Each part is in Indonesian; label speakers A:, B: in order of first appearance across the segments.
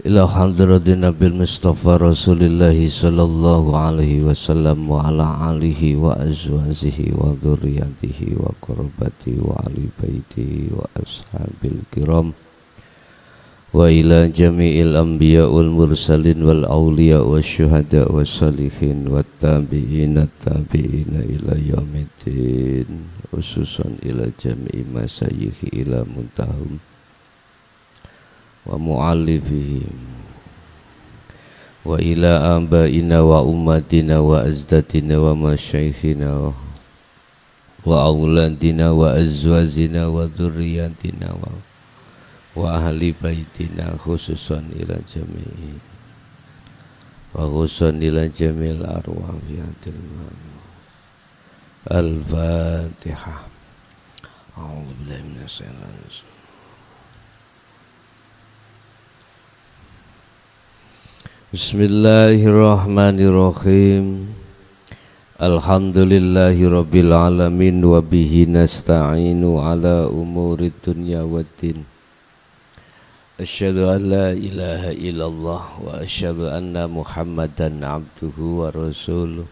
A: ila hadratin Nabil Mustafa Rasulillahi sallallahu alaihi wasallam wa ala alihi wa azwajihi wa dhurriyyatihi wa qurabati wa ali baitihi wa ashabil kiram wa ila jami'il anbiya wal mursalin wal awliya wa syuhada wa salihin wa tabi'ina ila yaumiddin khususan ila jami'i masayikhi ila muntahum wa mu'allifihim wa ila abaina wa ummatina wa azdatina wa masyaikhina wa auladina wa azwazina wa dhurriyyatina wa ahli baitina khususan ila jami'i wa khususan ila jami'il arwah fi hadil al-Fatihah. A'udzu billahi minasyaitonir rajim. Bismillahirrahmanirrahim. Alhamdulillahi rabbil alamin wa bihi nasta'inu ala umuri dunya waddin. Asyhadu an la ilaha illallah wa asyhadu anna Muhammadan abduhu wa rasuluh.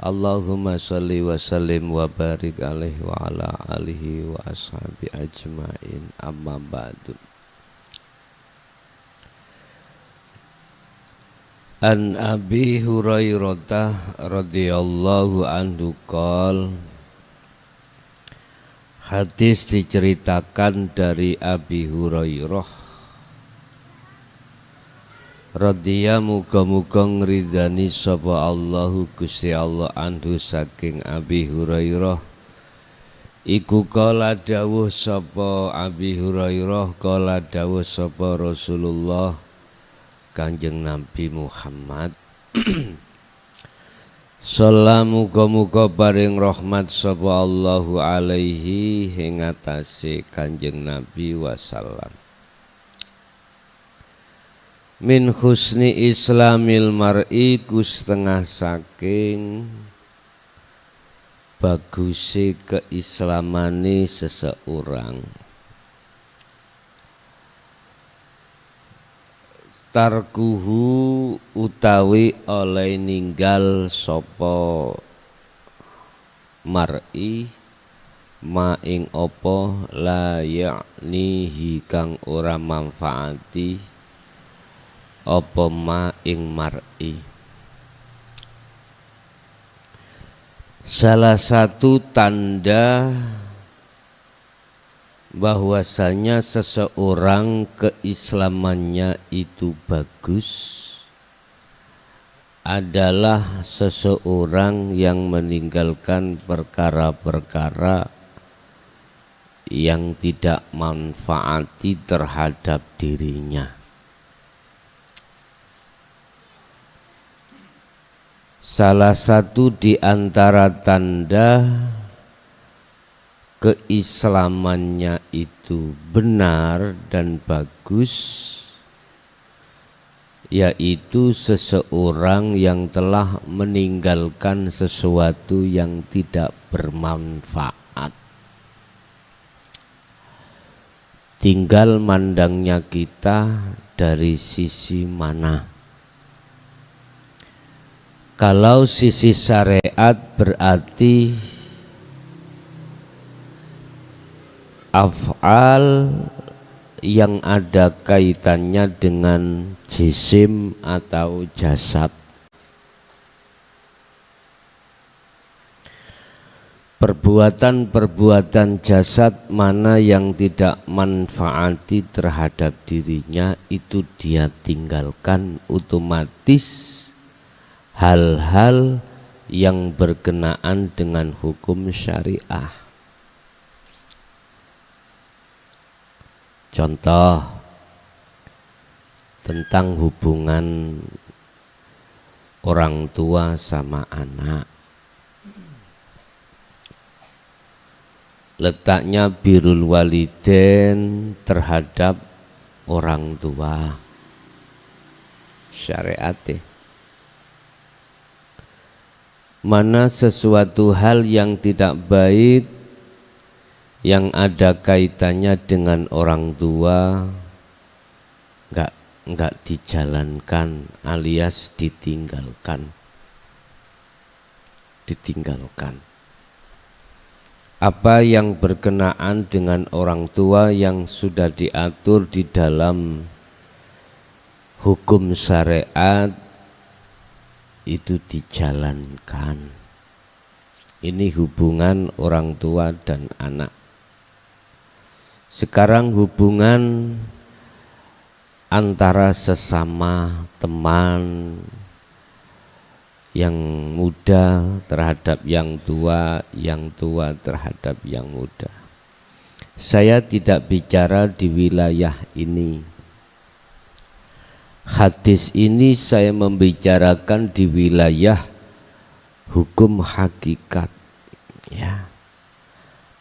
A: Allahumma salli wa sallim wa barik alaihi wa ala alihi wa ashabi ajmain, amma ba'du. An Abi Hurairah radhiyallahu anhu qol, hadis diceritakan dari Abi Hurairah radhiya muga-muga ngridani sapa Allahu Gusti Allah anhu saking Abi Hurairah iku kala dawuh sapa Abi Hurairah kala dawuh sapa Rasulullah Kanjeng Nabi Muhammad Salamu muga-muga paring rahmat sapa Allahu alaihi ing atase Kanjeng Nabi wasallam. Min husni islamil mar'i ku setengah saking baguse keislamane seseorang. Tarkuhu utawi oleh ninggal sopo mar'i ma ing opo la ya'nihi kang ora manfaati opo ma ing mar'i. Salah satu tanda bahwasanya seseorang keislamannya itu bagus adalah seseorang yang meninggalkan perkara-perkara yang tidak manfaati terhadap dirinya. Salah satu di antara tanda keislamannya itu benar dan bagus yaitu seseorang yang telah meninggalkan sesuatu yang tidak bermanfaat. Tinggal mandangnya kita dari sisi mana. Kalau sisi syariat berarti af'al yang ada kaitannya dengan jisim atau jasad. Perbuatan-perbuatan jasad mana yang tidak manfaati terhadap dirinya itu dia tinggalkan, otomatis hal-hal yang berkenaan dengan hukum syariah. Contoh tentang hubungan orang tua sama anak. Letaknya birrul walidain terhadap orang tua. Syariat. Mana sesuatu hal yang tidak baik yang ada kaitannya dengan orang tua enggak dijalankan alias ditinggalkan. Apa yang berkenaan dengan orang tua yang sudah diatur di dalam hukum syariat itu dijalankan. Ini hubungan orang tua dan anak. Sekarang hubungan antara sesama teman, yang muda terhadap yang tua terhadap yang muda. Saya tidak bicara di wilayah ini. Hadis ini saya membicarakan di wilayah hukum hakikat, ya.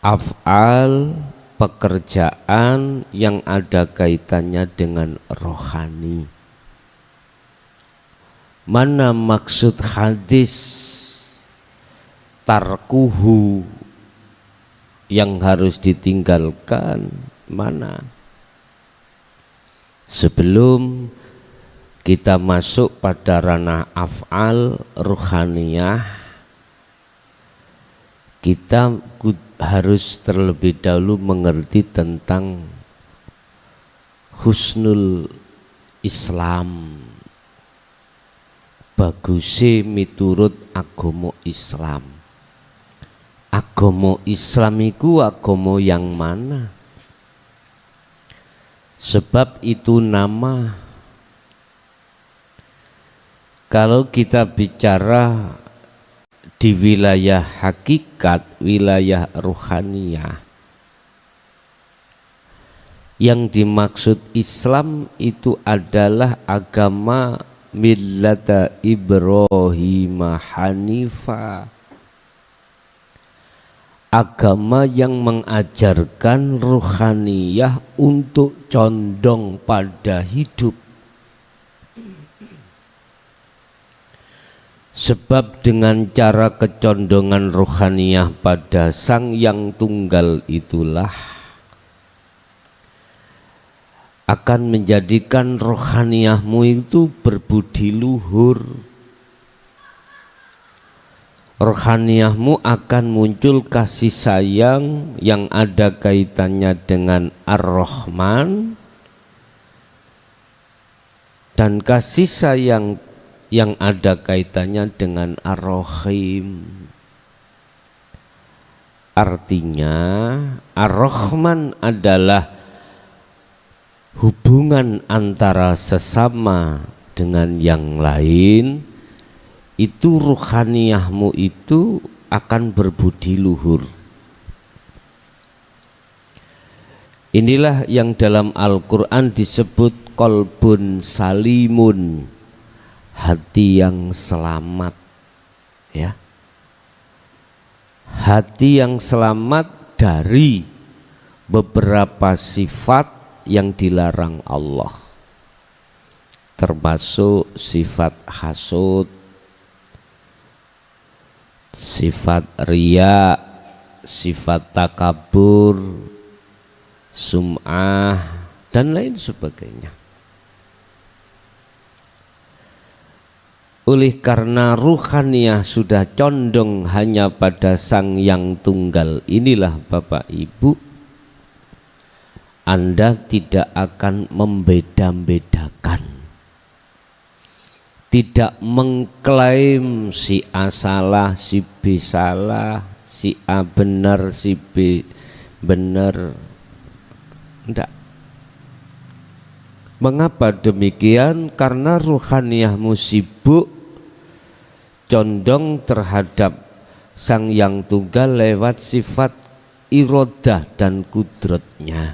A: Af'al, pekerjaan yang ada kaitannya dengan rohani. Mana maksud hadis tarkuhu yang harus ditinggalkan? Mana? Sebelum kita masuk pada ranah af'al ruhaniyah, kita harus terlebih dahulu mengerti tentang husnul Islam, bagusé miturut agama Islam. Agama Islam iku agama yang mana? Sebab itu nama. Kalau kita bicara di wilayah hakikat, wilayah ruhaniyah, yang dimaksud Islam itu adalah agama millata Ibrahim Hanifa, agama yang mengajarkan ruhaniyah untuk condong pada hidup. Sebab dengan cara kecondongan ruhaniyah pada Sang Yang Tunggal itulah akan menjadikan rohaniyahmu itu berbudi luhur. Rohaniyahmu akan muncul kasih sayang yang ada kaitannya dengan Ar-Rahman, dan kasih sayang yang ada kaitannya dengan Ar-Rahim. Artinya Ar-Rahman adalah hubungan antara sesama dengan yang lain, itu ruhaniyahmu itu akan berbudi luhur. Inilah yang dalam Al-Quran disebut qalbun salimun, hati yang selamat, ya. Hati yang selamat dari beberapa sifat yang dilarang Allah, termasuk sifat hasud, sifat riya, sifat takabur, sum'ah, dan lain sebagainya. Oleh karena ruhaniyah sudah condong hanya pada Sang Yang Tunggal inilah Bapak Ibu, Anda tidak akan membeda-bedakan, tidak mengklaim si A salah, si B salah, si A benar, si B benar. Tidak. Mengapa demikian? Karena ruhaniyahmu sibuk condong terhadap Sang Yang Tunggal lewat sifat irodah dan kudratnya,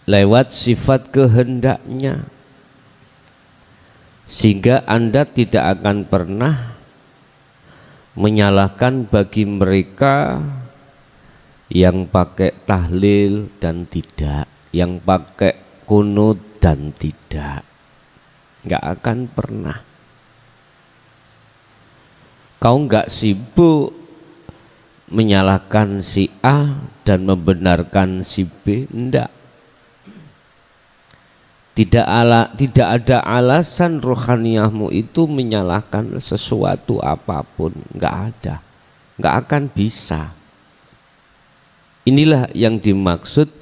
A: lewat sifat kehendaknya, sehingga Anda tidak akan pernah menyalahkan bagi mereka yang pakai tahlil dan tidak, yang pakai kunut dan tidak, nggak akan pernah. Kau nggak sibuk menyalahkan si A dan membenarkan si B, enggak. Tidak ada alasan rohaniyahmu itu menyalahkan sesuatu apapun, nggak ada, nggak akan bisa. Inilah yang dimaksud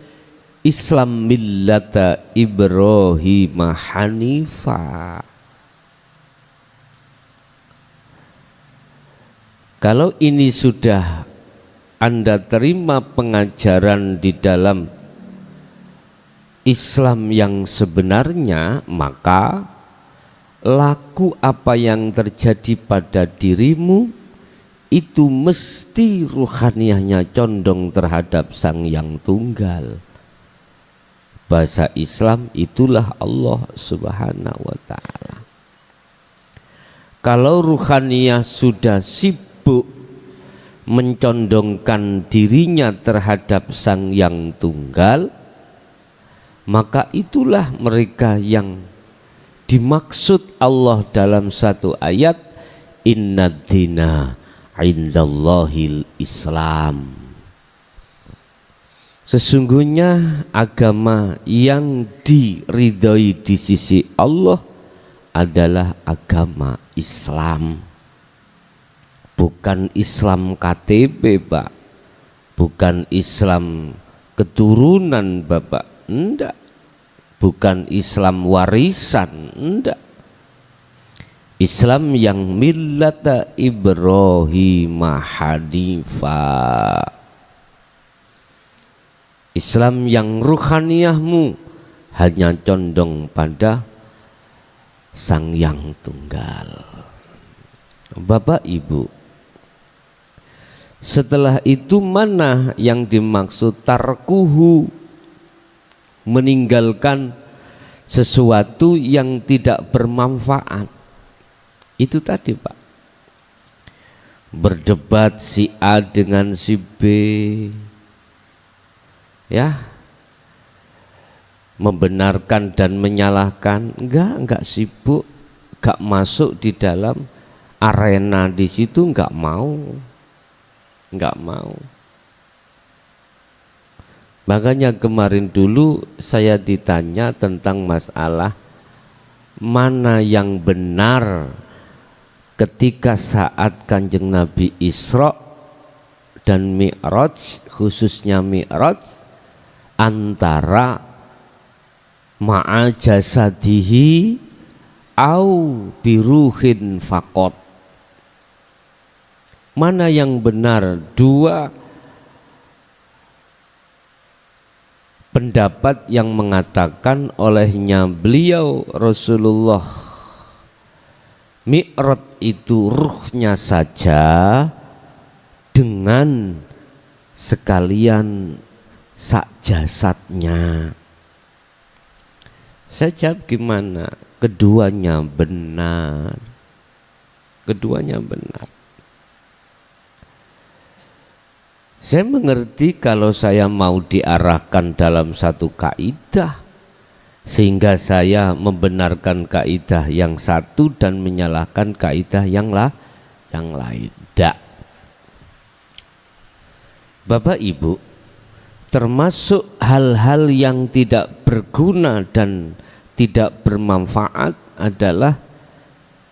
A: Islam millata Ibrahim Hanifa. Kalau ini sudah Anda terima pengajaran di dalam Islam yang sebenarnya, maka laku apa yang terjadi pada dirimu itu mesti ruhaniyahnya condong terhadap Sang Yang Tunggal. Bahasa Islam itulah Allah Subhanahu wa ta'ala. Kalau ruhaniyah sudah sibuk mencondongkan dirinya terhadap Sang Yang Tunggal, maka itulah mereka yang dimaksud Allah dalam satu ayat, innad dina indallahil Islam. Sesungguhnya agama yang diridhoi di sisi Allah adalah agama Islam. Bukan Islam KTP, Pak. Bukan Islam keturunan Bapak. Enggak. Bukan Islam warisan, enggak. Islam yang millata Ibrahim Hanifa. Islam yang ruhaniyahmu hanya condong pada Sang Yang Tunggal. Bapak Ibu, setelah itu mana yang dimaksud tarkuhu, meninggalkan sesuatu yang tidak bermanfaat? Itu tadi, Pak, berdebat si A dengan si B, ya, membenarkan dan menyalahkan, enggak sibuk, enggak masuk di dalam arena di situ, enggak mau. Makanya kemarin dulu saya ditanya tentang masalah mana yang benar ketika saat Kanjeng Nabi Isra dan Mi'raj, khususnya Mi'raj, antara ma'a jasadihi au biruhin faqat. Mana yang benar? Dua pendapat yang mengatakan olehnya beliau Rasulullah Mi'raj itu ruhnya saja dengan sekalian sak jasadnya. Saya jawab gimana? Keduanya benar. Keduanya benar. Saya mengerti kalau saya mau diarahkan dalam satu kaidah sehingga saya membenarkan kaidah yang satu dan menyalahkan kaidah yang lain. Tidak. Bapak Ibu, termasuk hal-hal yang tidak berguna dan tidak bermanfaat adalah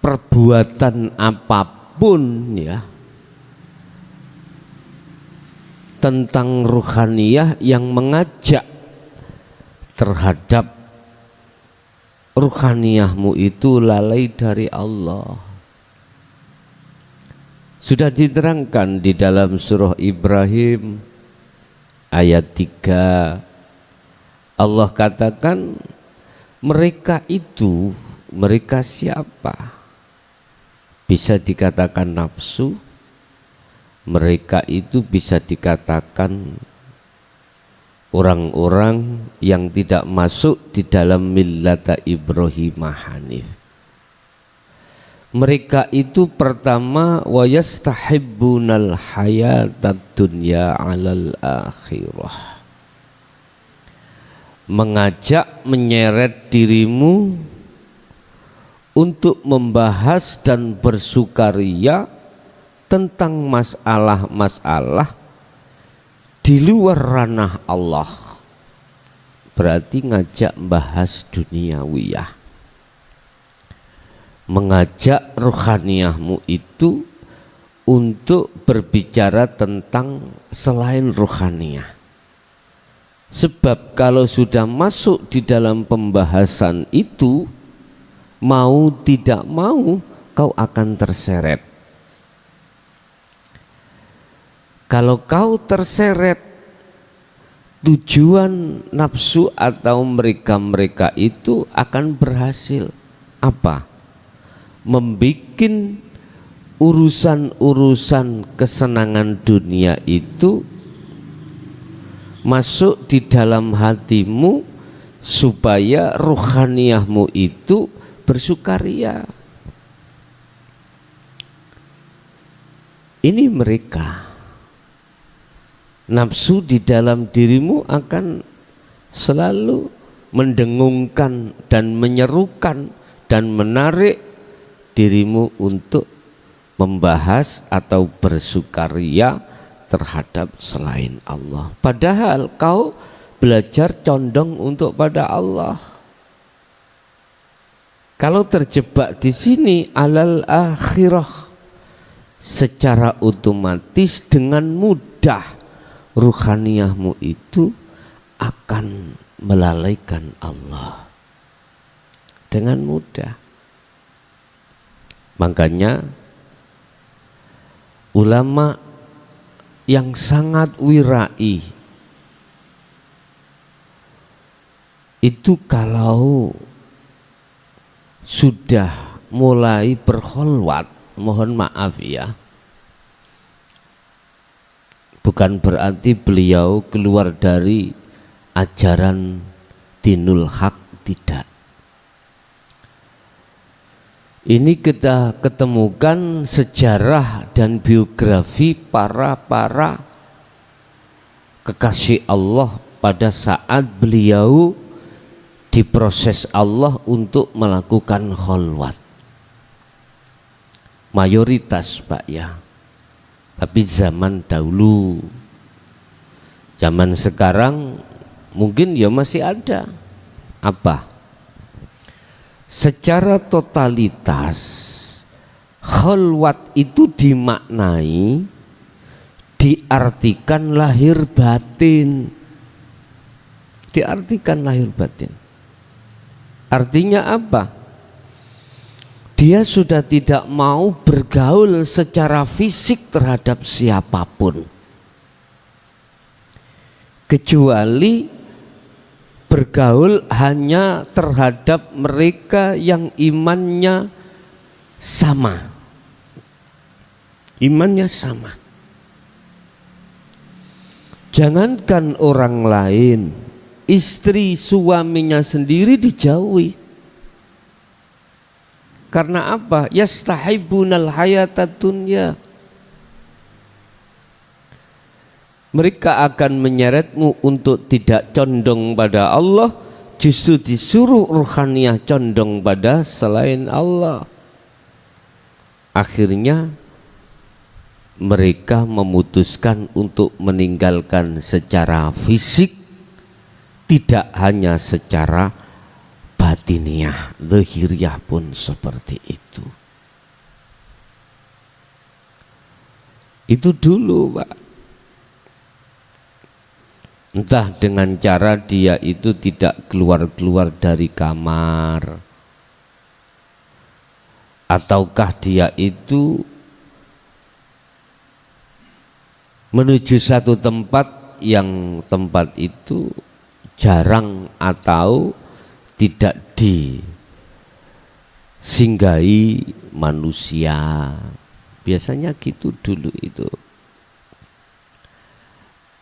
A: perbuatan apapun, ya, tentang ruhaniyah yang mengajak terhadap ruhaniyahmu itu lalai dari Allah. Sudah diterangkan di dalam surah Ibrahim ayat 3. Allah katakan mereka itu, mereka siapa? Bisa dikatakan nafsu, mereka itu bisa dikatakan orang-orang yang tidak masuk di dalam millata Ibrahim Hanif. Mereka itu pertama wa yastahibbunal hayatad dunya 'alal akhirah. Mengajak, menyeret dirimu untuk membahas dan bersukaria tentang masalah-masalah di luar ranah Allah, berarti ngajak bahas duniawiyah. Mengajak ruhaniyahmu itu untuk berbicara tentang selain ruhaniyah. Sebab kalau sudah masuk di dalam pembahasan itu, mau tidak mau kau akan terseret. Kalau kau terseret, tujuan nafsu atau mereka-mereka itu akan berhasil. Apa? Membikin urusan-urusan kesenangan dunia itu masuk di dalam hatimu supaya ruhaniyahmu itu bersukaria. Ini mereka. Nafsu di dalam dirimu akan selalu mendengungkan dan menyerukan dan menarik dirimu untuk membahas atau bersukaria terhadap selain Allah. Padahal kau belajar condong untuk pada Allah. Kalau terjebak di sini alal akhirah, secara otomatis dengan mudah ruhaniyahmu itu akan melalaikan Allah dengan mudah. Makanya ulama yang sangat wirai itu kalau sudah mulai berkholwat, mohon maaf ya, bukan berarti beliau keluar dari ajaran dinul haq, tidak. Ini kita ketemukan sejarah dan biografi para kekasih Allah pada saat beliau diproses Allah untuk melakukan kholwat. Mayoritas Pak ya, tapi zaman dahulu, zaman sekarang mungkin ya masih ada. Apa? Secara totalitas kholwat itu dimaknai, diartikan lahir batin. Diartikan lahir batin. Artinya apa? Dia sudah tidak mau bergaul secara fisik terhadap siapapun, kecuali bergaul hanya terhadap mereka yang imannya sama. Imannya sama. Jangankan orang lain, istri suaminya sendiri dijauhi. Karena apa? Yastahibunal hayatad dunya. Mereka akan menyeretmu untuk tidak condong pada Allah, justru disuruh ruhaniyah condong pada selain Allah. Akhirnya mereka memutuskan untuk meninggalkan secara fisik, tidak hanya secara batiniah, zahiriyah pun seperti itu. Itu dulu Pak. Entah dengan cara dia itu tidak keluar-keluar dari kamar, ataukah dia itu menuju satu tempat yang tempat itu jarang atau tidak disinggahi manusia. Biasanya gitu dulu itu.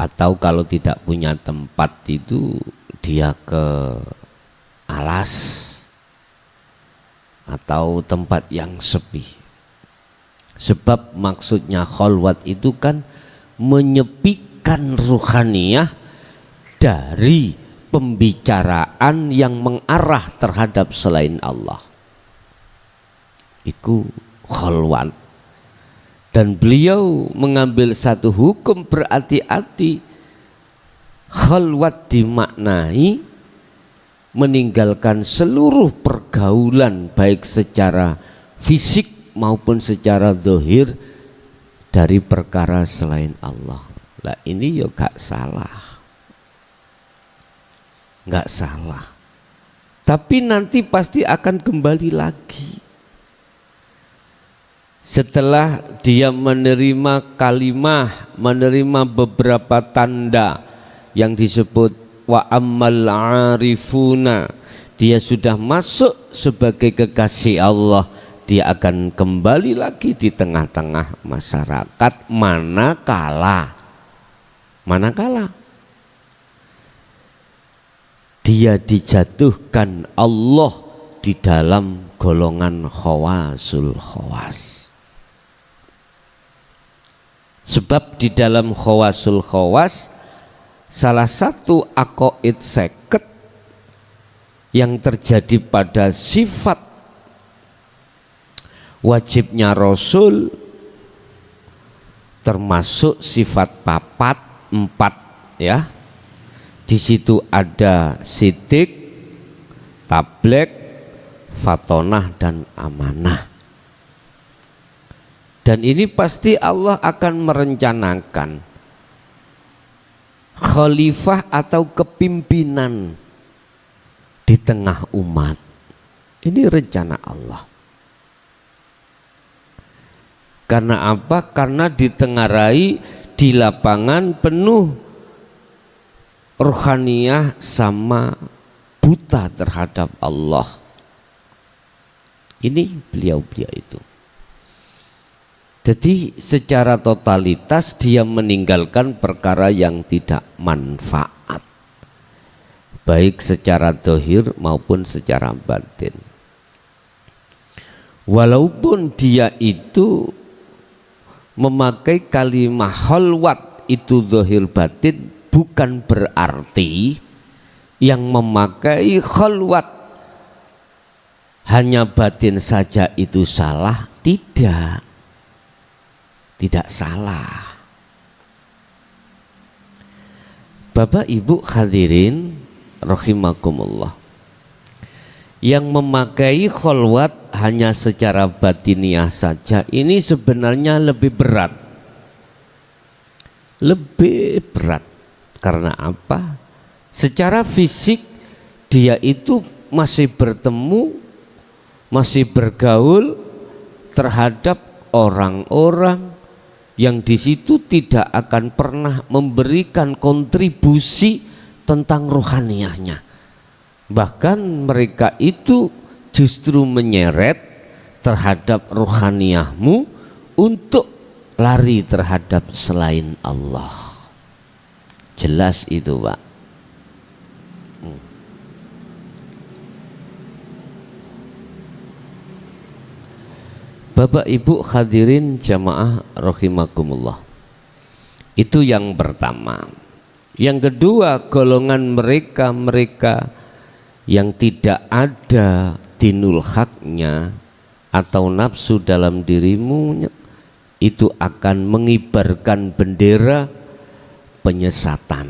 A: Atau kalau tidak punya tempat itu dia ke alas atau tempat yang sepi. Sebab maksudnya kholwat itu kan menyepikan ruhaniyah dari pembicaraan yang mengarah terhadap selain Allah. Itu kholwat. Dan beliau mengambil satu hukum berhati-hati. Kholwat dimaknai meninggalkan seluruh pergaulan baik secara fisik maupun secara zahir dari perkara selain Allah. Lah ini ya gak salah, gak salah. Tapi nanti pasti akan kembali lagi. Setelah dia menerima kalimah, menerima beberapa tanda yang disebut wa ammal arifuna, dia sudah masuk sebagai kekasih Allah, dia akan kembali lagi di tengah-tengah masyarakat manakala dia dijatuhkan Allah di dalam golongan khawasul khawas. Sebab di dalam khawasul khawas salah satu aqaid seket yang terjadi pada sifat wajibnya Rasul, termasuk sifat empat ya. Di situ ada sidik, tablek, fatonah dan amanah. Dan ini pasti Allah akan merencanakan khalifah atau kepimpinan di tengah umat. Ini rencana Allah. Karena apa? Karena ditengarai di lapangan penuh rohaniyah sama buta terhadap Allah. Ini beliau-beliau itu. Jadi secara totalitas dia meninggalkan perkara yang tidak manfaat, baik secara zahir maupun secara batin. Walaupun dia itu memakai kalimah khalwat itu zahir batin, bukan berarti yang memakai khalwat hanya batin saja itu salah. Tidak salah. Bapak Ibu hadirin rahimakumullah, yang memakai khalwat hanya secara batiniah saja ini sebenarnya lebih berat. Lebih berat. Karena apa? Secara fisik dia itu masih bertemu, masih bergaul terhadap orang-orang yang di situ tidak akan pernah memberikan kontribusi tentang rohaniyahnya. Bahkan mereka itu justru menyeret terhadap rohaniyahmu untuk lari terhadap selain Allah. Jelas itu, Pak. Bapak Ibu hadirin jamaah rahimakumullah. Itu yang pertama. Yang kedua, golongan mereka yang tidak ada dinul haknya atau nafsu dalam dirimu, itu akan mengibarkan bendera penyesatan.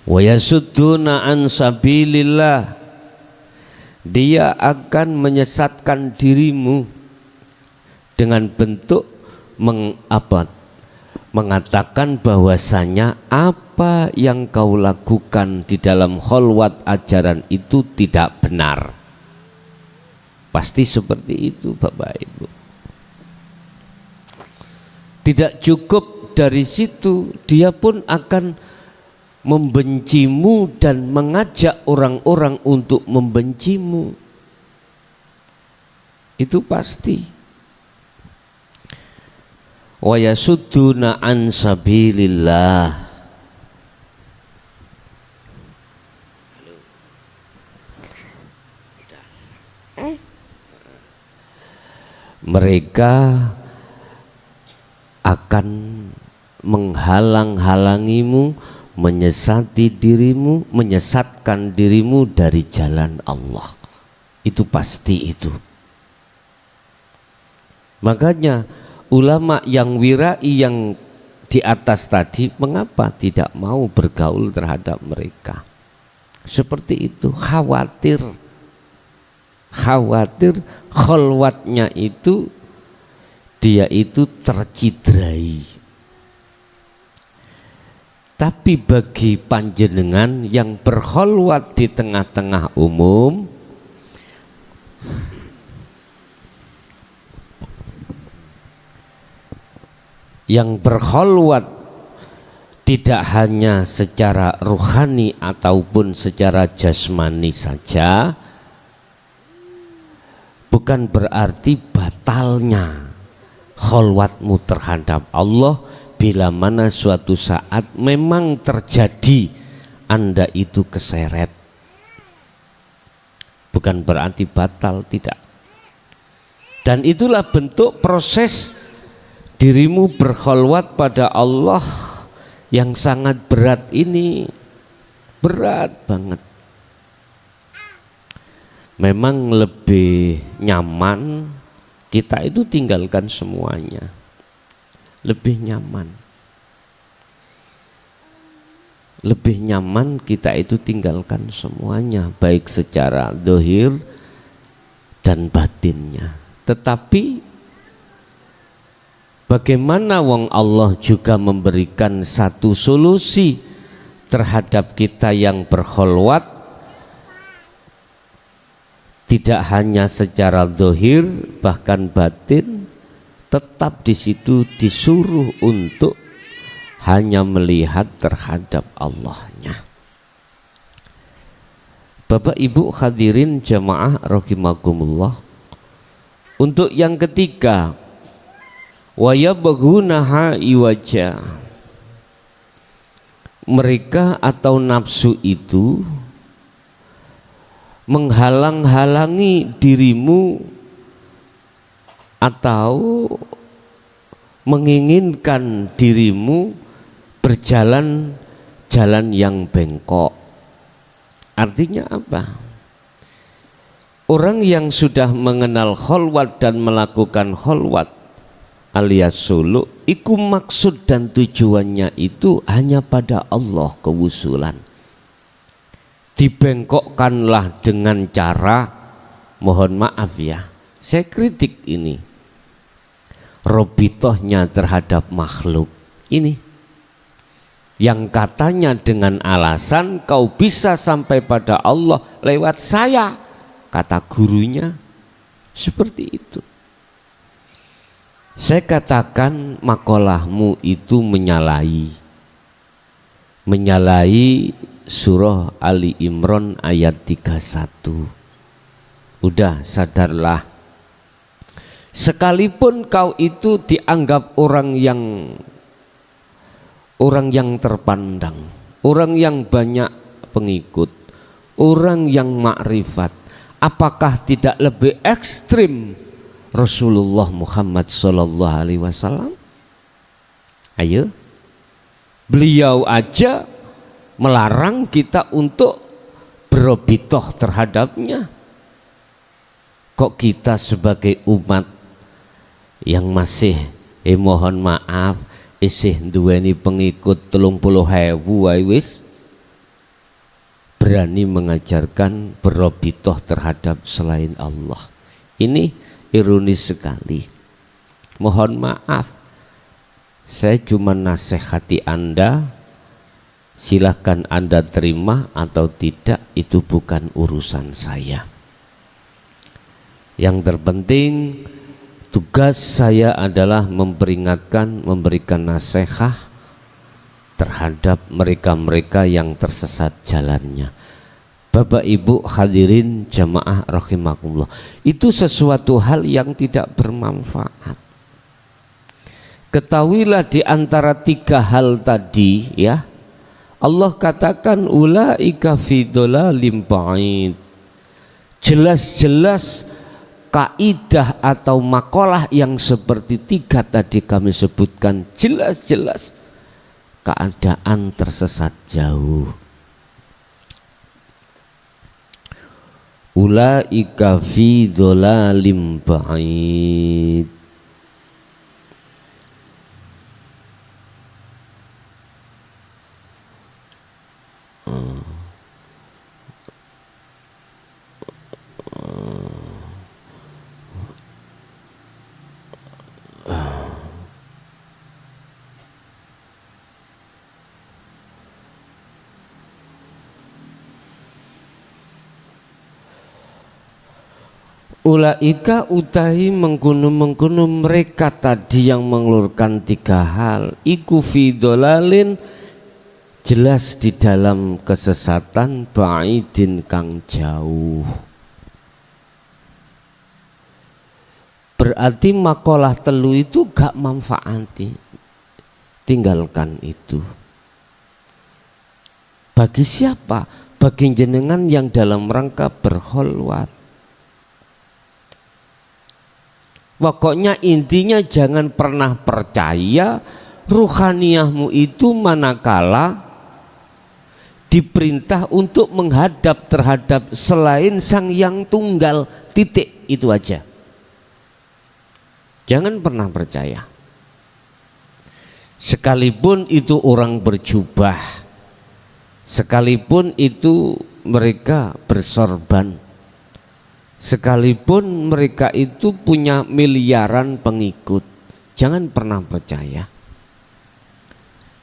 A: Wa yasudduna an sabilillah, dia akan menyesatkan dirimu dengan bentuk mengatakan bahwasanya apa yang kau lakukan di dalam khalwat ajaran itu tidak benar. Pasti seperti itu Bapak Ibu. Tidak cukup dari situ, dia pun akan membencimu dan mengajak orang-orang untuk membencimu. Itu pasti. Wa yasudduna an sabilillah. Mereka akan menghalang-halangimu, menyesati dirimu, menyesatkan dirimu dari jalan Allah. Itu pasti itu. Makanya ulama yang wirai yang di atas tadi mengapa tidak mau bergaul terhadap mereka? Seperti itu, khawatir kholwatnya itu dia itu tercidrai. Tapi bagi panjenengan yang berkholwat di tengah-tengah umum, yang berkholwat tidak hanya secara ruhani ataupun secara jasmani saja, bukan berarti batalnya kholwatmu terhadap Allah bila mana suatu saat memang terjadi Anda itu keseret. Bukan berarti batal, tidak. Dan itulah bentuk proses dirimu berkholwat pada Allah yang sangat berat ini. Berat banget. Memang lebih nyaman kita itu tinggalkan semuanya. Lebih nyaman kita itu tinggalkan semuanya, baik secara dohir dan batinnya. Tetapi bagaimana wong Allah juga memberikan satu solusi terhadap kita yang berkholwat, tidak hanya secara dohir bahkan batin, tetap di situ disuruh untuk hanya melihat terhadap Allahnya. Bapak Ibu hadirin jamaah rahimakumullah. Untuk yang ketiga, wa yabghunaha iwaja. Mereka atau nafsu itu menghalang-halangi dirimu atau menginginkan dirimu berjalan jalan yang bengkok. Artinya apa? Orang yang sudah mengenal kholwat dan melakukan kholwat alias suluk, iku maksud dan tujuannya itu hanya pada Allah kewusulan. Dibengkokkanlah dengan cara, mohon maaf ya, saya kritik ini, robitohnya terhadap makhluk ini yang katanya dengan alasan kau bisa sampai pada Allah lewat saya, kata gurunya seperti itu. Saya katakan makolahmu itu menyalahi surah Ali Imran ayat 31. Udah sadarlah. Sekalipun kau itu dianggap orang yang terpandang, orang yang banyak pengikut, orang yang makrifat, apakah tidak lebih ekstrim Rasulullah Muhammad sallallahu alaihi wasallam? Ayo, beliau aja melarang kita untuk berobitoh terhadapnya. Kok kita sebagai umat yang masih mohon maaf isih duweni pengikut 30.000 wae wis berani mengajarkan berobitoh terhadap selain Allah. Ini ironis sekali. Mohon maaf, saya cuma nasihati Anda, silahkan Anda terima atau tidak, itu bukan urusan saya. Yang terpenting tugas saya adalah memperingatkan, memberikan nasihat terhadap mereka-mereka yang tersesat jalannya. Bapak Ibu hadirin jamaah rahimakumullah, itu sesuatu hal yang tidak bermanfaat. Ketahuilah di antara tiga hal tadi ya, Allah katakan ulaika fi dhalalim ba'id. Jelas-jelas kaidah atau makalah yang seperti tiga tadi kami sebutkan, jelas-jelas keadaan tersesat jauh. Ulaika fi dhalalim ba'id. Ulaika utahi mengkono-mengkono mereka tadi yang mengelurkan tiga hal iku fi dolalin jelas di dalam kesesatan ba'idin kang jauh. Berarti makalah telu itu gak manfaati, tinggalkan itu. Bagi siapa? Bagi jenengan yang dalam rangka berkholwat. Pokoknya intinya jangan pernah percaya ruhaniyahmu itu manakala diperintah untuk menghadap terhadap selain Sang Yang Tunggal, titik, itu aja. Jangan pernah percaya. Sekalipun itu orang berjubah, sekalipun itu mereka bersorban, sekalipun mereka itu punya miliaran pengikut, jangan pernah percaya.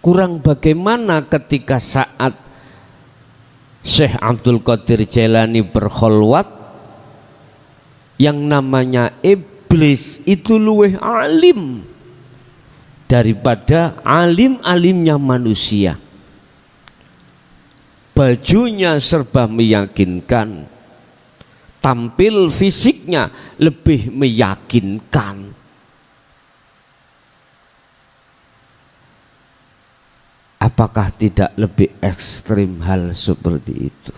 A: Kurang bagaimana ketika saat Syekh Abdul Qadir Jailani berkholwat, yang namanya iblis itu luweh alim daripada alim-alimnya manusia. Bajunya serba meyakinkan, tampil fisiknya lebih meyakinkan. Apakah tidak lebih ekstrim hal seperti itu?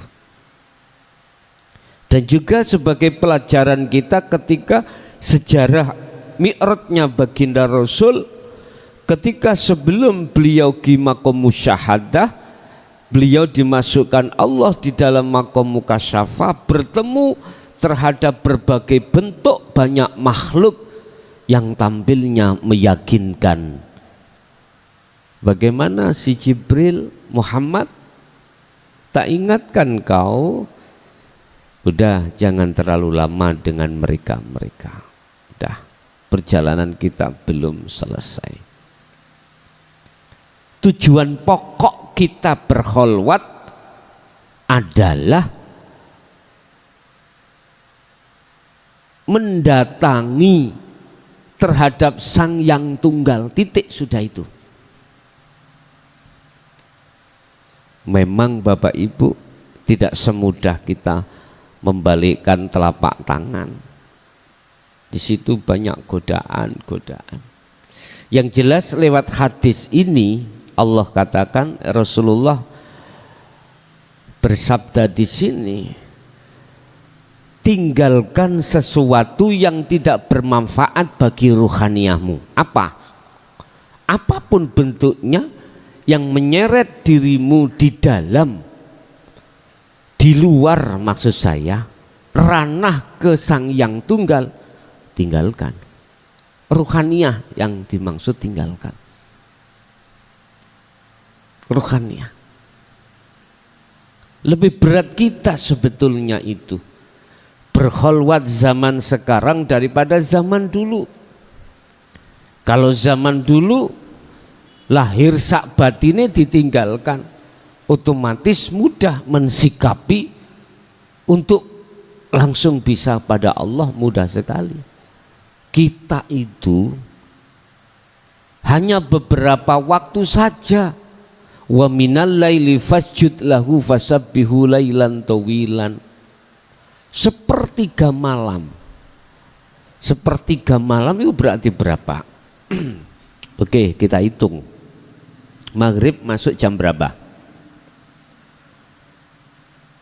A: Dan juga sebagai pelajaran kita ketika sejarah mi'rajnya baginda Rasul, ketika sebelum beliau di maqam musyahadah, beliau dimasukkan Allah di dalam maqam mukasyafah, bertemu terhadap berbagai bentuk banyak makhluk yang tampilnya meyakinkan. Bagaimana si Jibril, Muhammad, tak ingatkan kau, udah jangan terlalu lama dengan mereka-mereka. Udah, perjalanan kita belum selesai. Tujuan pokok kita berkholwat adalah mendatangi terhadap Sang Yang Tunggal, titik, sudah itu. Memang Bapak Ibu tidak semudah kita membalikkan telapak tangan. Di situ banyak godaan-godaan. Yang jelas lewat hadis ini Allah katakan, Rasulullah bersabda di sini, tinggalkan sesuatu yang tidak bermanfaat bagi ruhaniyahmu. Apa? Apapun bentuknya yang menyeret dirimu di dalam, di luar maksud saya, ranah ke Sang Yang Tunggal, tinggalkan. Ruhaniyah yang dimaksud tinggalkan. Ruhaniyah. Lebih berat kita sebetulnya itu berkholwat zaman sekarang daripada zaman dulu. Kalau zaman dulu lahir sak batine ditinggalkan, otomatis mudah mensikapi untuk langsung bisa pada Allah, mudah sekali. Kita itu hanya beberapa waktu saja. Wa minal laili fasjud lahu fasabbihu lailan tawilan. Sepertiga malam. Sepertiga malam itu berarti berapa? Oke, kita hitung. Maghrib masuk jam berapa?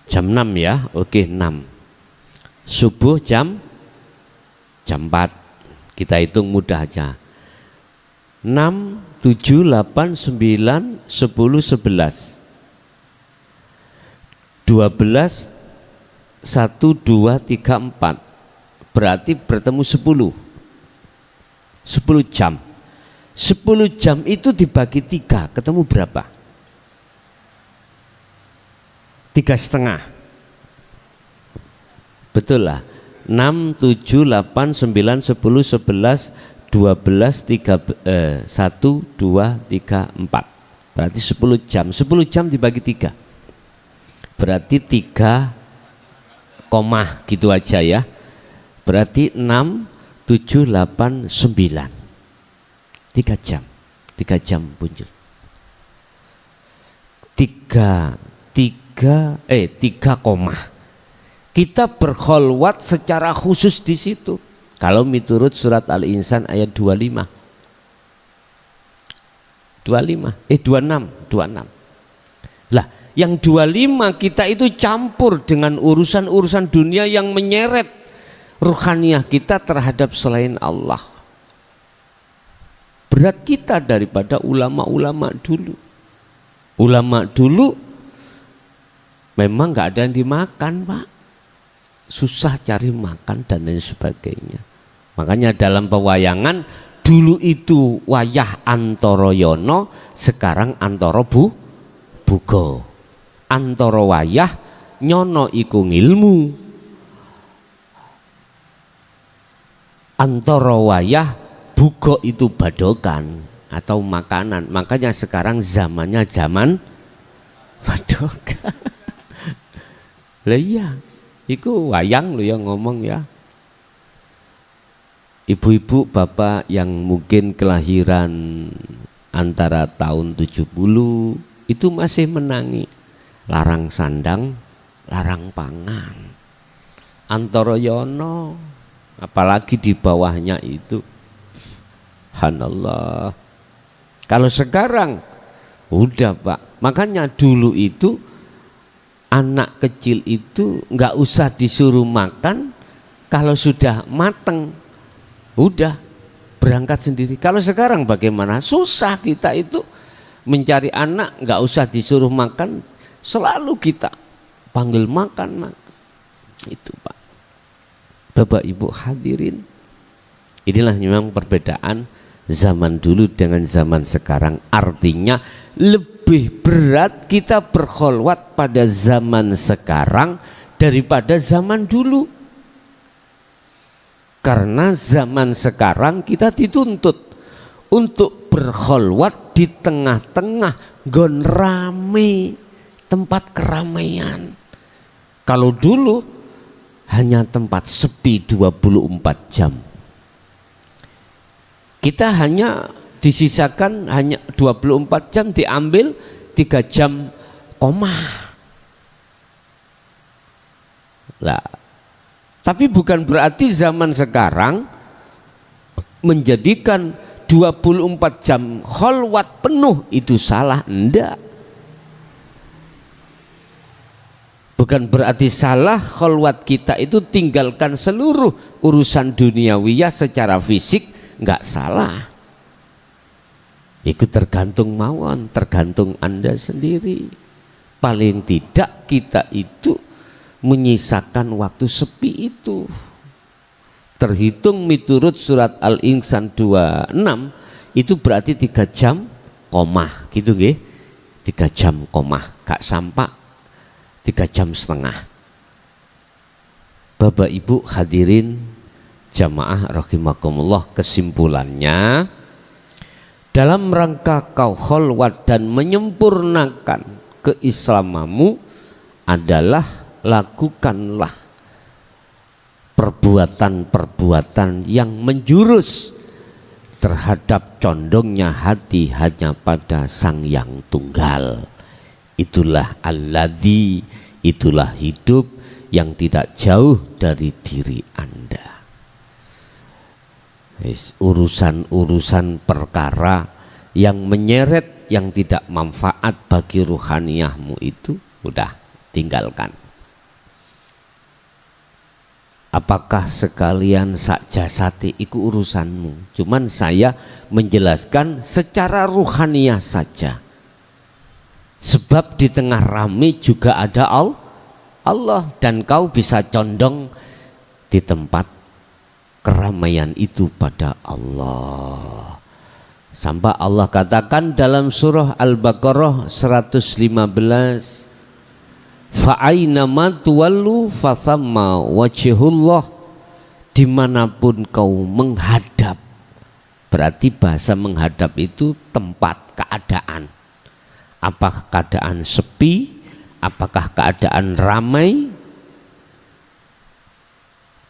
A: Jam 6 ya. Oke, 6. Subuh jam 4. Kita hitung mudah aja. 6, 7, 8, 9, 10, 11. 12, 1, 2, 3, 4. Berarti bertemu 10. 10 jam. 10 jam itu dibagi 3, ketemu berapa? 3,5. Betul lah. 6, 7, 8, 9, 10, 11, 12, 1, 2, 3, 4. Berarti 10 jam. 10 jam dibagi 3. Berarti 3 koma gitu aja ya. Berarti 6, 7, 8, 9. 3 jam. 3 jam muncul. 3 koma. Kita berkholwat secara khusus di situ. Kalau miturut surat Al-Insan ayat 25. 26. Lah, yang 25 kita itu campur dengan urusan-urusan dunia yang menyeret ruhaniyah kita terhadap selain Allah. Berat kita daripada ulama-ulama dulu. Ulama dulu memang nggak ada yang dimakan, Pak. Susah cari makan dan lain sebagainya. Makanya dalam pewayangan dulu itu wayah antara yono, sekarang antara bugo. Antara wayah nyono iku ngilmu, antara wayah bugo itu badokan atau makanan. Makanya sekarang zamannya zaman badokan. Lah iya, iku wayang lo yang ngomong ya. Ibu-ibu bapak yang mungkin kelahiran antara tahun 70 itu masih menangi larang sandang, larang pangan. Antara yono, apalagi di bawahnya itu. Subhanallah. Kalau sekarang udah, Pak. Makanya dulu itu anak kecil itu nggak usah disuruh makan, kalau sudah mateng udah berangkat sendiri. Kalau sekarang bagaimana? Susah kita itu mencari anak, nggak usah disuruh makan, selalu kita panggil makan. Itu, Pak. Bapak Ibu hadirin, inilah memang perbedaan zaman dulu dengan zaman sekarang. Artinya lebih berat kita berkholwat pada zaman sekarang daripada zaman dulu. Karena zaman sekarang kita dituntut untuk berkholwat di tengah-tengah gon rame, tempat keramaian. Kalau dulu hanya tempat sepi 24 jam. Kita hanya disisakan hanya 24 jam, diambil 3 jam koma. Lah, tapi bukan berarti zaman sekarang menjadikan 24 jam kholwat penuh itu salah, enggak. Bukan berarti salah kholwat kita itu tinggalkan seluruh urusan duniawiyah secara fisik, enggak salah. Itu tergantung mawon, tergantung Anda sendiri. Paling tidak kita itu menyisakan waktu sepi itu. Terhitung miturut surat Al-Insan 26 itu berarti 3 jam koma gitu nggih. 3 jam koma, gak sampai 3 jam setengah. Bapak Ibu hadirin jamaah rahimakumullah, kesimpulannya dalam rangka kau kholwat dan menyempurnakan keislamamu adalah lakukanlah perbuatan-perbuatan yang menjurus terhadap condongnya hati hanya pada Sang Yang Tunggal. Itulah alladzi, itulah hidup yang tidak jauh dari diri Anda. Urusan-urusan perkara yang menyeret, yang tidak manfaat bagi ruhaniyahmu itu udah tinggalkan. Apakah sekalian sak jasati iku urusanmu. Cuman saya menjelaskan secara ruhaniyah saja. Sebab di tengah rame juga ada Allah, dan kau bisa condong di tempat keramaian itu pada Allah. Sampai Allah katakan dalam surah Al-Baqarah 115, fa'ainama tuwallu fathamma wajhullah, dimanapun kau menghadap. Berarti bahasa menghadap itu tempat, keadaan. Apakah keadaan sepi, apakah keadaan ramai,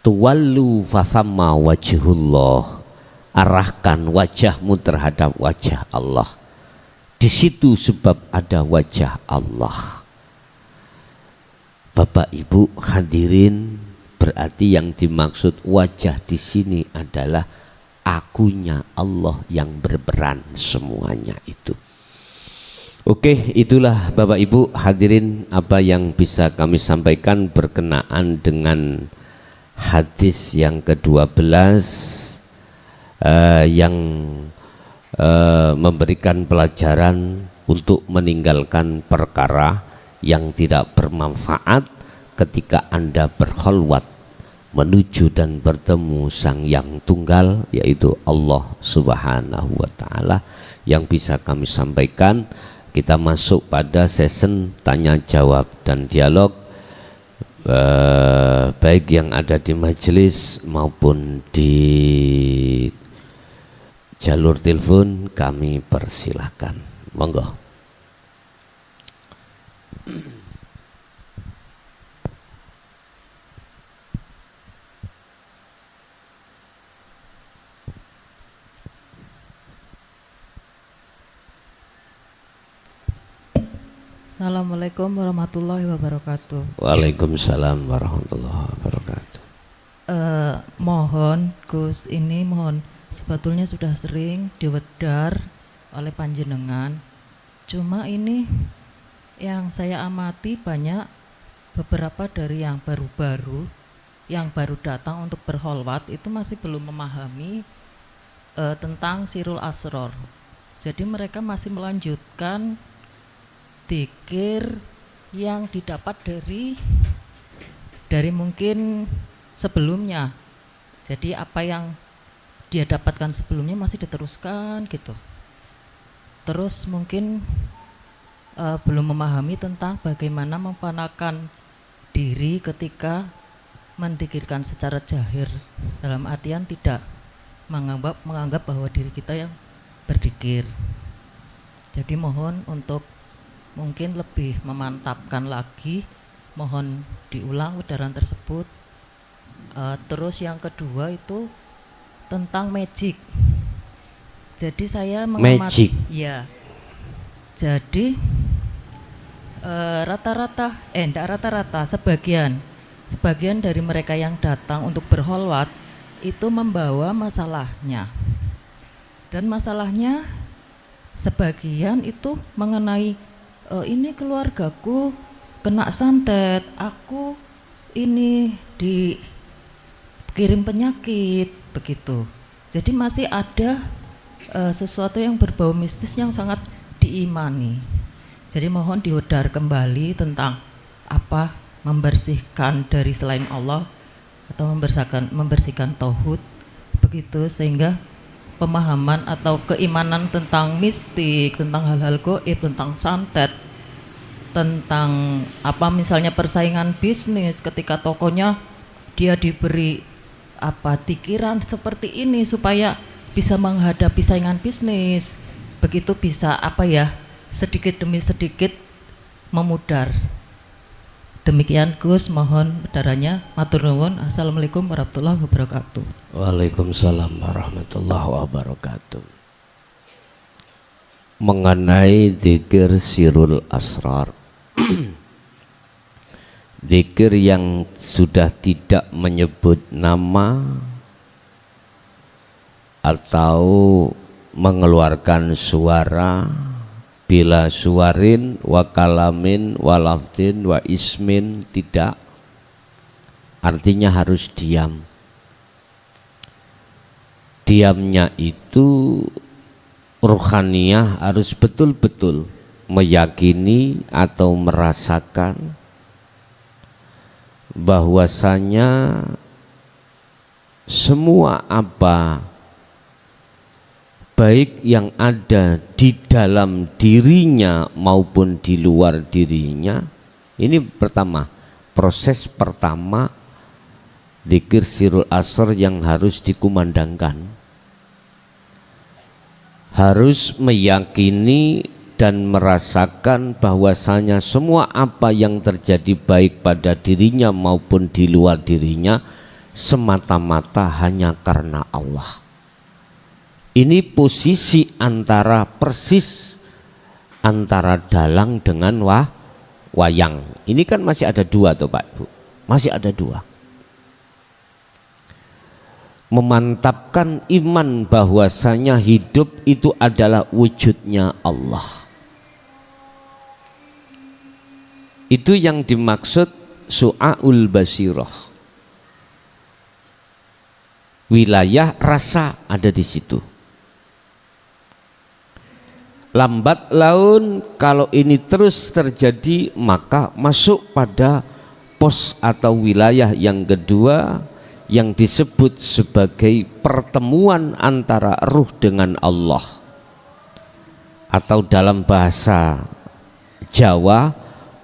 A: tuwallu fathamma wajhullah, arahkan wajahmu terhadap wajah Allah. Di situ sebab ada wajah Allah. Bapak Ibu hadirin, berarti yang dimaksud wajah di sini adalah akunya Allah yang berperan semuanya itu. Oke, itulah Bapak Ibu hadirin apa yang bisa kami sampaikan berkenaan dengan hadis yang ke-12 yang memberikan pelajaran untuk meninggalkan perkara yang tidak bermanfaat ketika Anda berkholwat menuju dan bertemu Sang Yang Tunggal, yaitu Allah Subhanahu wa Ta'ala. Yang bisa kami sampaikan, kita masuk pada sesi tanya jawab dan dialog, baik yang ada di majelis maupun di jalur telepon, kami persilahkan. Monggo.
B: Assalamualaikum warahmatullahi wabarakatuh.
A: Waalaikumsalam warahmatullahi wabarakatuh.
B: Mohon Gus, ini mohon, sebetulnya sudah sering diwedar oleh panjenengan. Cuma ini yang saya amati banyak beberapa dari yang baru-baru, yang baru datang untuk berholwat itu masih belum memahami tentang Sirul Asror. Jadi mereka masih melanjutkan dzikir yang didapat dari mungkin sebelumnya. Jadi apa yang dia dapatkan sebelumnya masih diteruskan gitu. Terus mungkin belum memahami tentang bagaimana memfanakan diri ketika mendzikirkan secara jahir, dalam artian tidak menganggap bahwa diri kita yang berzikir. Jadi mohon untuk mungkin lebih memantapkan lagi, mohon diulang udaran tersebut. Terus yang kedua itu tentang magic. Jadi saya mengamati, ya. Jadi sebagian dari mereka yang datang untuk berholwat itu membawa masalahnya. Dan masalahnya sebagian itu mengenai ini keluargaku kena santet, aku ini dikirim penyakit, begitu. Jadi masih ada sesuatu yang berbau mistis yang sangat diimani. Jadi mohon diudar kembali tentang apa membersihkan dari selain Allah atau membersihkan tauhid, begitu, sehingga pemahaman atau keimanan tentang mistik, tentang hal-hal gaib, tentang santet, tentang apa misalnya persaingan bisnis, ketika tokonya dia diberi apa pikiran seperti ini supaya bisa menghadapi saingan bisnis, begitu bisa apa ya, sedikit demi sedikit memudar. Demikian Gus, mohon udaranya. Matur nuwun. Assalamualaikum warahmatullahi wabarakatuh.
A: Waalaikumsalam warahmatullahi wabarakatuh. Mengenai dzikir Sirul Asrar, dzikir yang sudah tidak menyebut nama atau mengeluarkan suara, bila suarin wa kalamin wa lafdin wa ismin, tidak, artinya harus diam. Diamnya itu ruhaniyah harus betul-betul meyakini atau merasakan bahwasanya semua apa baik yang ada di dalam dirinya maupun di luar dirinya, ini pertama, proses pertama dzikir Sirul Asrar yang harus dikumandangkan. Harus meyakini dan merasakan bahwasanya semua apa yang terjadi baik pada dirinya maupun di luar dirinya semata-mata hanya karena Allah. Ini posisi antara persis antara dalang dengan wayang. Ini kan masih ada dua tuh Pak Ibu, masih ada dua. Memantapkan iman bahwasanya hidup itu adalah wujudnya Allah. Itu yang dimaksud su'aul basirah. Wilayah rasa ada di situ. Lambat laun kalau ini terus terjadi maka masuk pada pos atau wilayah yang kedua yang disebut sebagai pertemuan antara ruh dengan Allah, atau dalam bahasa Jawa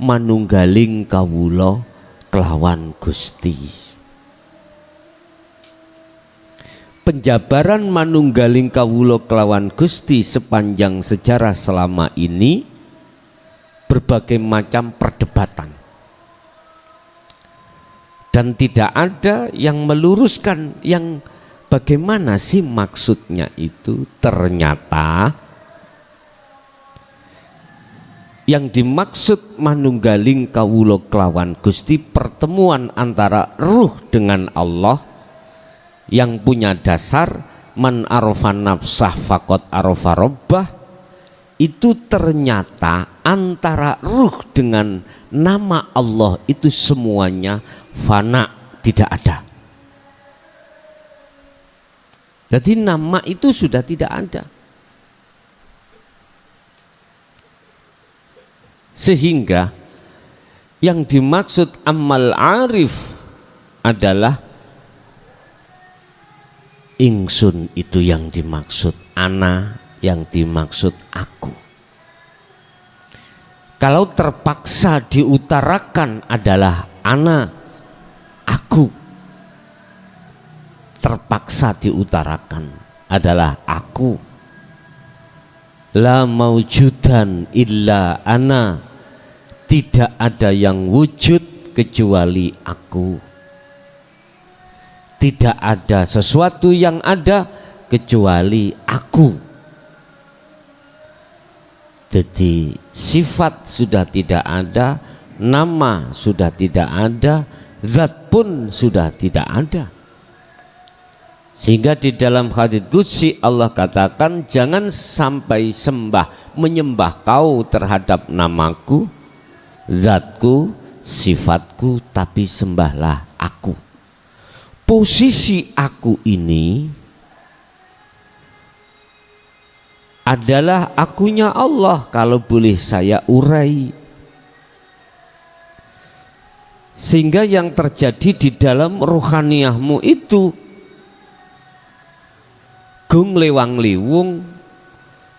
A: manunggaling kawula kelawan Gusti. Penjabaran manunggaling kawula kelawan Gusti sepanjang sejarah selama ini berbagai macam perdebatan, dan tidak ada yang meluruskan yang bagaimana sih maksudnya itu. Ternyata yang dimaksud manunggaling kawula kelawan Gusti pertemuan antara ruh dengan Allah yang punya dasar man arafa nafsah faqad arafa rabbah, itu ternyata antara ruh dengan nama Allah itu semuanya fana, tidak ada. Jadi nama itu sudah tidak ada. Sehingga yang dimaksud amal arif adalah ingsun, itu yang dimaksud, ana yang dimaksud aku. Kalau terpaksa diutarakan adalah ana, aku. Terpaksa diutarakan adalah aku. La maujudan illa ana, tidak ada yang wujud kecuali aku. Tidak ada sesuatu yang ada kecuali aku. Jadi sifat sudah tidak ada, nama sudah tidak ada, zat pun sudah tidak ada. Sehingga di dalam hadits qudsi Allah katakan, jangan sampai menyembah kau terhadap namaku, zatku, sifatku, tapi sembahlah aku. Posisi aku ini adalah akunya Allah, kalau boleh saya urai. Sehingga yang terjadi di dalam rohaniyahmu itu gung lewang liwung,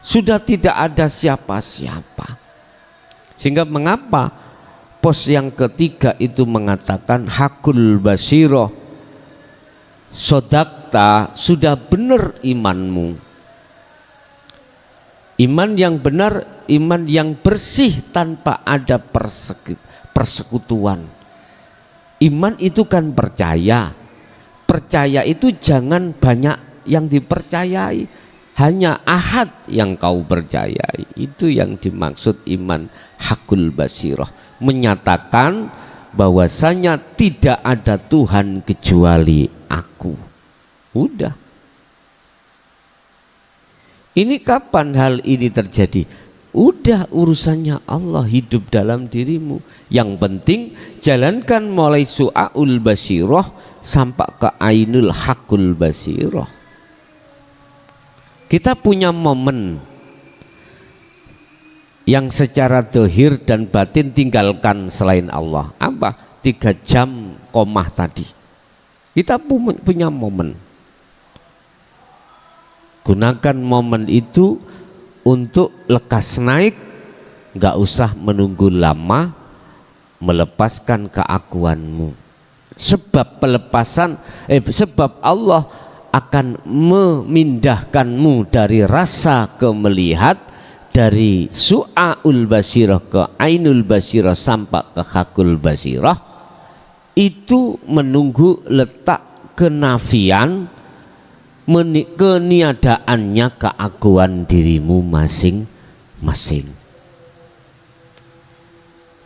A: sudah tidak ada siapa-siapa. Sehingga mengapa pos yang ketiga itu mengatakan hakul basiroh, sodakta, sudah benar imanmu. Iman yang benar, iman yang bersih tanpa ada persekutuan. Iman itu kan percaya. Percaya itu jangan banyak yang dipercayai, hanya ahad yang kau percayai. Itu yang dimaksud iman hakul basiroh, menyatakan bahwasanya tidak ada Tuhan kecuali aku. Udah. Ini kapan hal ini terjadi? Udah, urusannya Allah hidup dalam dirimu. Yang penting jalankan mulai su'aul basiroh sampai ke ainul hakul basiroh. Kita punya momen yang secara dohir dan batin tinggalkan selain Allah. Apa? 3 jam komah tadi. Kita punya momen. Gunakan momen itu untuk lekas naik, nggak usah menunggu lama melepaskan keakuanmu. Sebab sebab Allah akan memindahkanmu dari rasa ke melihat, dari su'aul basirah ke ainul basirah sampai ke hakul basirah. Itu menunggu letak kenafian, keniadaannya keakuan dirimu masing-masing.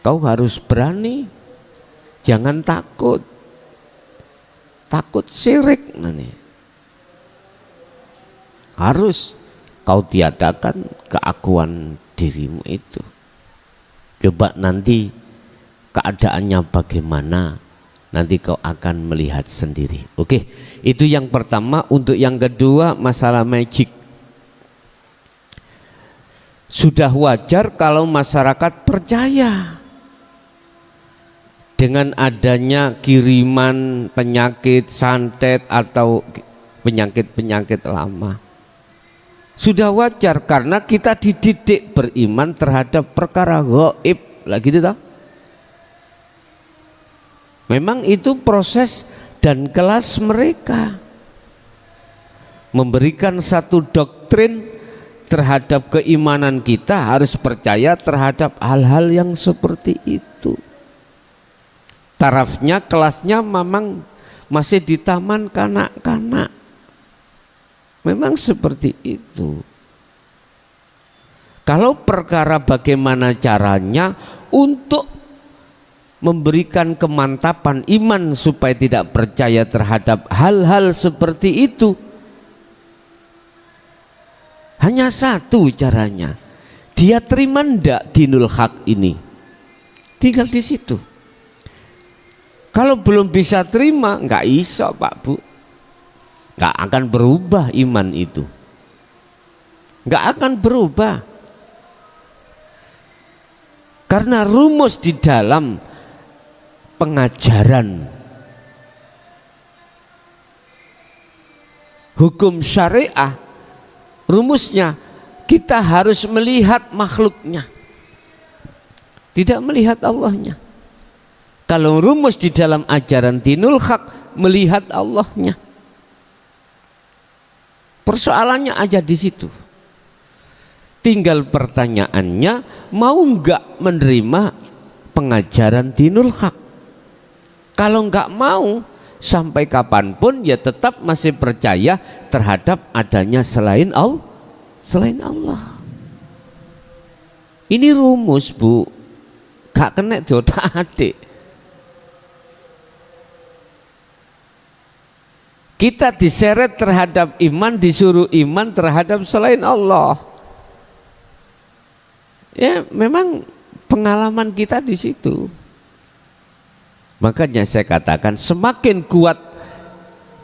A: Kau harus berani, jangan takut syirik nanti. Harus kau tiadakan keakuan dirimu itu. Coba nanti keadaannya bagaimana, nanti kau akan melihat sendiri. Oke, itu yang pertama. Untuk yang kedua, masalah magic. Sudah wajar kalau masyarakat percaya dengan adanya kiriman penyakit santet atau penyakit-penyakit lama. Sudah wajar karena kita dididik beriman terhadap perkara gaib. Lah gitu toh? Memang itu proses dan kelas mereka memberikan satu doktrin terhadap keimanan kita, harus percaya terhadap hal-hal yang seperti itu. Tarafnya, kelasnya memang masih di taman kanak-kanak. Memang seperti itu. Kalau perkara bagaimana caranya untuk memberikan kemantapan iman supaya tidak percaya terhadap hal-hal seperti itu, hanya satu caranya. Dia terima ndak dinul haq ini, tinggal di situ. Kalau belum bisa terima, nggak iso Pak Bu, nggak akan berubah iman itu, nggak akan berubah. Karena rumus di dalam pengajaran hukum syariah, rumusnya kita harus melihat makhluknya, tidak melihat Allahnya. Kalau rumus di dalam ajaran dinul haq, melihat Allahnya. Persoalannya aja di situ. Tinggal pertanyaannya, mau nggak menerima pengajaran dinul haq? Kalau nggak mau, sampai kapanpun ya tetap masih percaya terhadap adanya selain Allah. Ini rumus Bu, gak kena diotak adik. Kita diseret terhadap iman, disuruh iman terhadap selain Allah. Ya memang pengalaman kita di situ. Makanya saya katakan, semakin kuat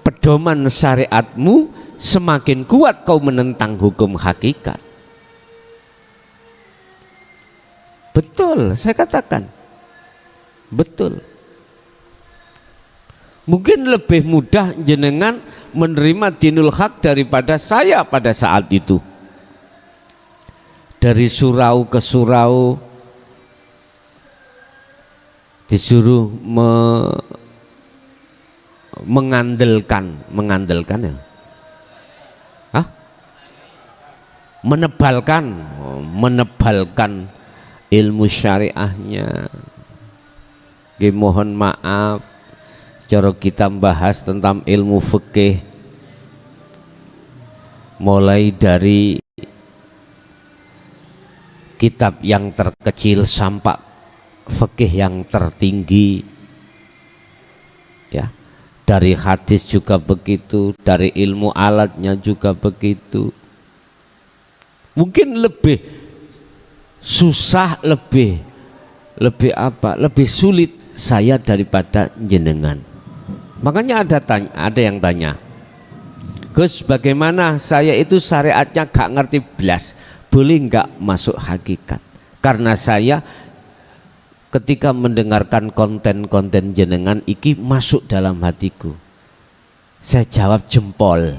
A: pedoman syariatmu, semakin kuat kau menentang hukum hakikat. Betul, saya katakan betul. Mungkin lebih mudah jenengan menerima dinul haq daripada saya pada saat itu. Dari surau ke surau disuruh mengandalkan ya, menebalkan ilmu syariahnya. Mohon maaf, cara kita bahas tentang ilmu fikih, mulai dari kitab yang terkecil sampai fikih yang tertinggi, ya, dari hadis juga begitu, dari ilmu alatnya juga begitu. Mungkin lebih susah, lebih sulit saya daripada jenengan. Makanya ada yang tanya, Gus, bagaimana saya itu syariatnya gak ngerti belas, boleh nggak masuk hakikat? Karena saya ketika mendengarkan konten-konten jenengan iki masuk dalam hatiku. Saya jawab jempol.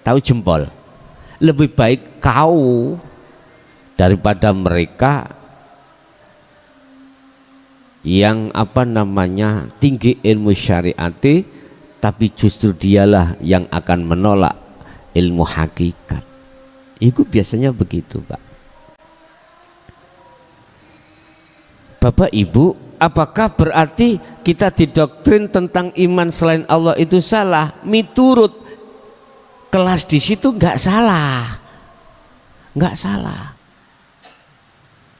A: Tahu jempol? Lebih baik kau daripada mereka yang tinggi ilmu syariati, tapi justru dialah yang akan menolak ilmu hakikat. Itu biasanya begitu Pak. Bapak Ibu, apakah berarti kita didoktrin tentang iman selain Allah itu salah? Miturut kelas di situ nggak salah, nggak salah.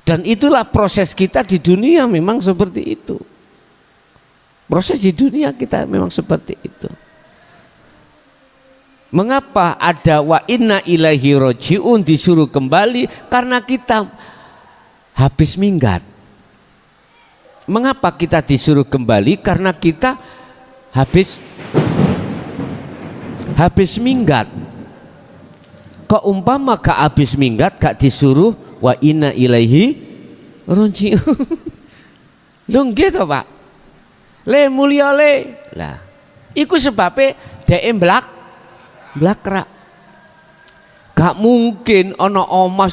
A: Dan itulah proses kita di dunia memang seperti itu. Proses di dunia kita memang seperti itu. Mengapa ada wa inna ilaihi roji'un disuruh kembali? Karena kita habis minggat. Mengapa kita disuruh kembali? Karena kita habis minggat. Kok umpama gak habis minggat gak disuruh wa inna ilaihi roji'un. Lho nggih to, Pak? Le mulya le. Lah, iku sebabe dhek blakrak. Gak mungkin ana omah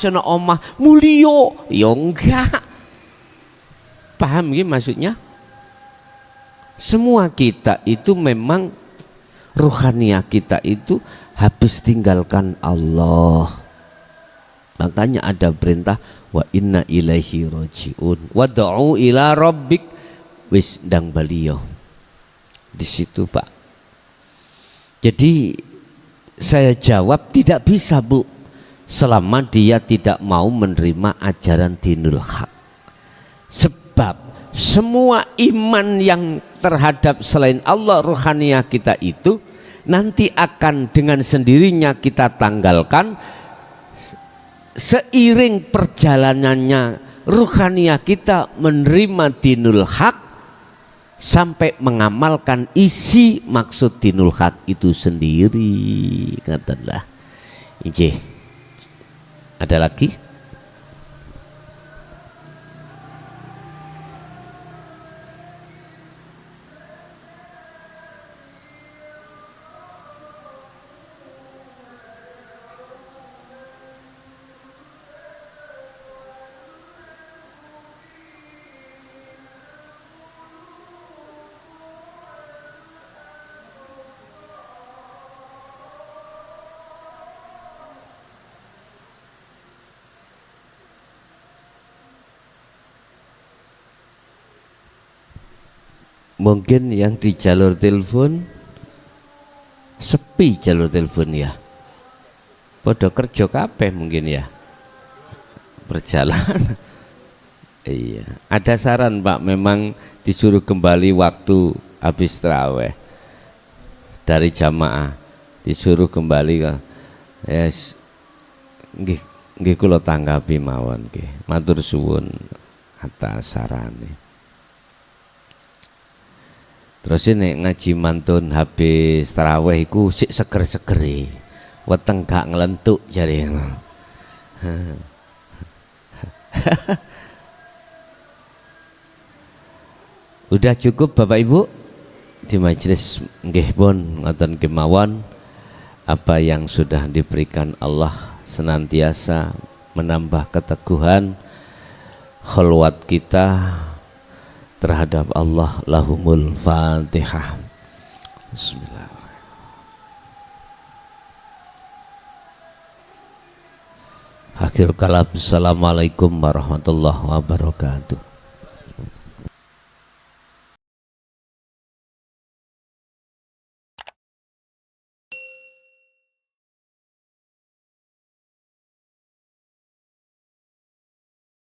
A: mulya, ya enggak. Paham nggih maksudnya? Semua kita itu memang ruhaniyah kita itu habis tinggalkan Allah. Makanya ada perintah wa inna ilaihi roji'un wad'u ila rabbik, wis ndang baliyo. Di situ, Pak. Jadi saya jawab tidak bisa, Bu, selama dia tidak mau menerima ajaran dinul haq. Sebab semua iman yang terhadap selain Allah ruhaniyah kita itu nanti akan dengan sendirinya kita tanggalkan seiring perjalanannya ruhaniyah kita menerima dinul haq sampai mengamalkan isi maksud dinul haq itu sendiri. Katalah injih. Ada lagi? Mungkin yang di jalur telepon sepi jalur telepon ya. Podo kerja kabeh mungkin ya. Berjalan. Iya. Ada saran, Pak, memang disuruh kembali waktu habis tarawih dari jamaah. Disuruh kembali ke yes. Nggih kula tanggapi mawon nggih. Matur suwun atas sarane. Terus ini ngaji mantun habis tarawih iku sik seger-segeri, weteng gak nglentuk jare. Udah cukup Bapak Ibu di majelis nggih pun ngoten kemawon apa yang sudah diberikan Allah senantiasa menambah keteguhan kholwat kita terhadap Allah. Lahumul Fatihah. Bismillahirrahmanirrahim. Akhir kalam. Assalamualaikum warahmatullahi wabarakatuh.